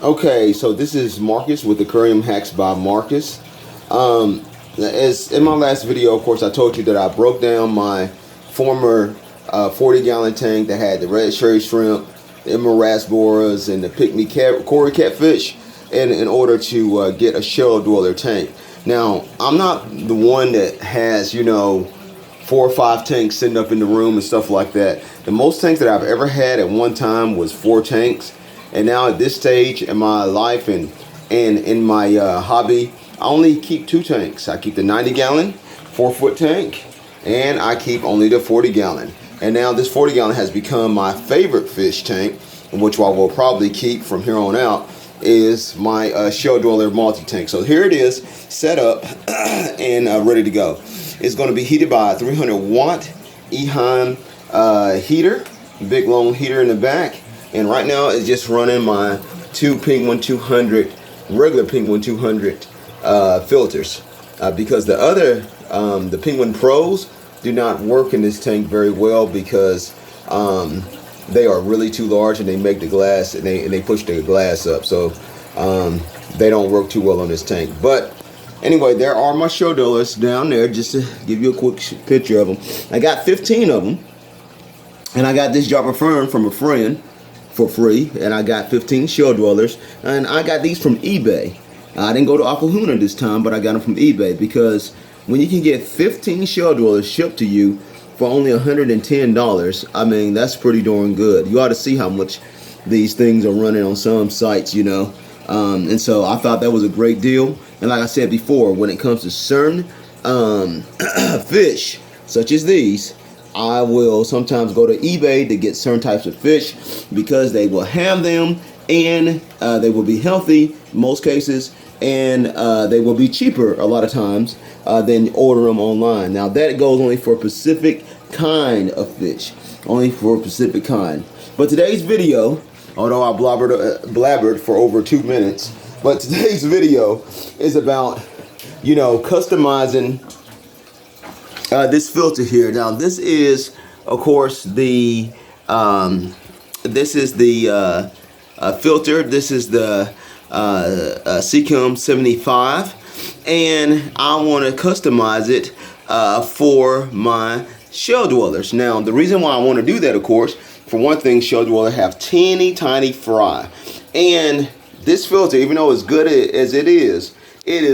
Okay, so this is Marcus with Aquarium Hacks by Marcus. As in my last video, of course, I told you that I broke down my former 40-gallon tank that had the red cherry shrimp, the emerald rasboras, and the pygmy cory catfish in order to get a shell dweller tank. Now, I'm not the one that has, 4 or 5 tanks sitting up in the room and stuff like that. The most tanks that I've ever had at one time was 4 tanks. And now at this stage in my life and in my hobby, I only keep 2 tanks. I keep the 90-gallon 4-foot tank, and I keep only the 40-gallon. And now this 40-gallon has become my favorite fish tank, which I will probably keep from here on out, is my shell dweller multi-tank. So here it is, set up and ready to go. It's going to be heated by a 300-watt Eheim heater, big long heater in the back. And right now it's just running my 2 Penguin 200, regular Penguin 200 filters, because the other, the Penguin Pros, do not work in this tank very well because they are really too large and they make the glass and they push the glass up, so they don't work too well on this tank. But anyway, there are my shell dwellers down there, just to give you a quick picture of them. I got 15 of them, and I got this jobber fern from a friend for free, and I got 15 shell dwellers, and I got these from eBay. I didn't go to Aquahuna this time, but I got them from eBay, because when you can get 15 shell dwellers shipped to you for only $110, I mean, that's pretty darn good. You ought to see how much these things are running on some sites, and so I thought that was a great deal. And like I said before, when it comes to certain fish such as these, I will sometimes go to eBay to get certain types of fish because they will have them, and they will be healthy in most cases, and they will be cheaper a lot of times than order them online. Now that goes only for a specific kind of fish, only for a specific kind. But today's video, although I blabbered for over 2 minutes, but today's video is about, customizing this filter here. Now this is, of course, the filter. This is the seachem 75, and I want to customize it for my shell dwellers. Now the reason why I want to do that, of course, for one thing, shell dwellers have teeny tiny fry, and this filter, even though as good as it is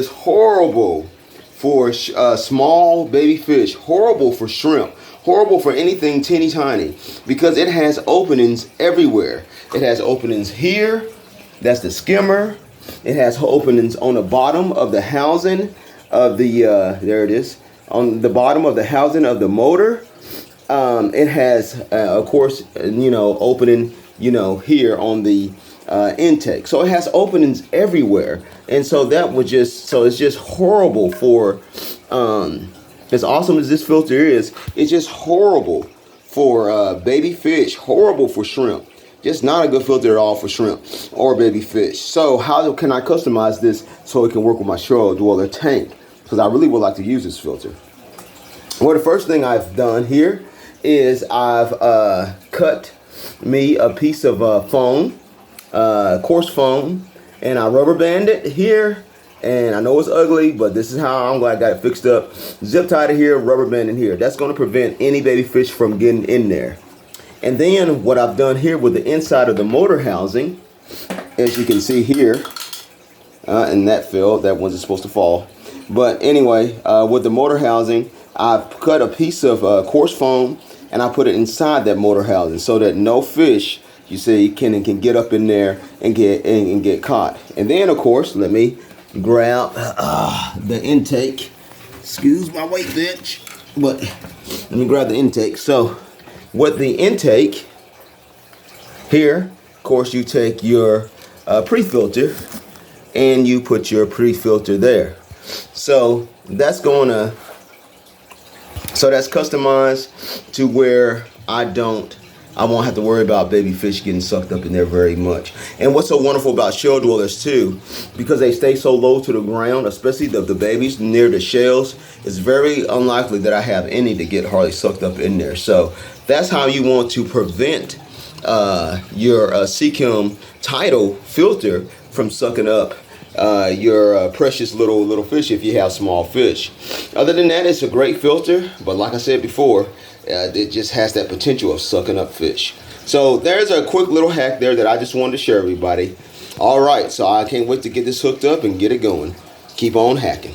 horrible for small baby fish, horrible for shrimp, horrible for anything teeny tiny, because it has openings everywhere. It has openings here, that's the skimmer. It has openings on the bottom of the housing of the, there it is, on the bottom of the housing of the motor. It has, of course, opening, here on the intake. So it has openings everywhere, and so that was just, it's just horrible for, as awesome as this filter is, it's just horrible for baby fish, horrible for shrimp. Just not a good filter at all for shrimp or baby fish. So how can I customize this so it can work with my shell dweller tank? Because I really would like to use this filter. Well, the first thing I've done here is I've cut me a piece of foam, coarse foam, and I rubber band it here. And I know it's ugly, but this is how I'm glad I got it fixed up. Zip tied it here, rubber band in here. That's going to prevent any baby fish from getting in there. And then what I've done here with the inside of the motor housing, as you can see here, and that fell, that wasn't supposed to fall. But anyway, with the motor housing, I've cut a piece of coarse foam and I put it inside that motor housing so that no fish, you see, can get up in there and get caught. And then, of course, let me grab the intake. Excuse my weight, bitch. But let me grab the intake. So with the intake here, of course, you take your pre-filter and you put your pre-filter there. So that's customized to where I won't have to worry about baby fish getting sucked up in there very much. And what's so wonderful about shell dwellers too, because they stay so low to the ground, especially the babies near the shells, it's very unlikely that I have any to get hardly sucked up in there. So that's how you want to prevent your seachem tidal filter from sucking up your precious little fish if you have small fish. Other than that, it's a great filter, but like I said before, it just has that potential of sucking up fish. So there's a quick little hack there that I just wanted to share everybody. All right, so I can't wait to get this hooked up and get it going. Keep on hacking.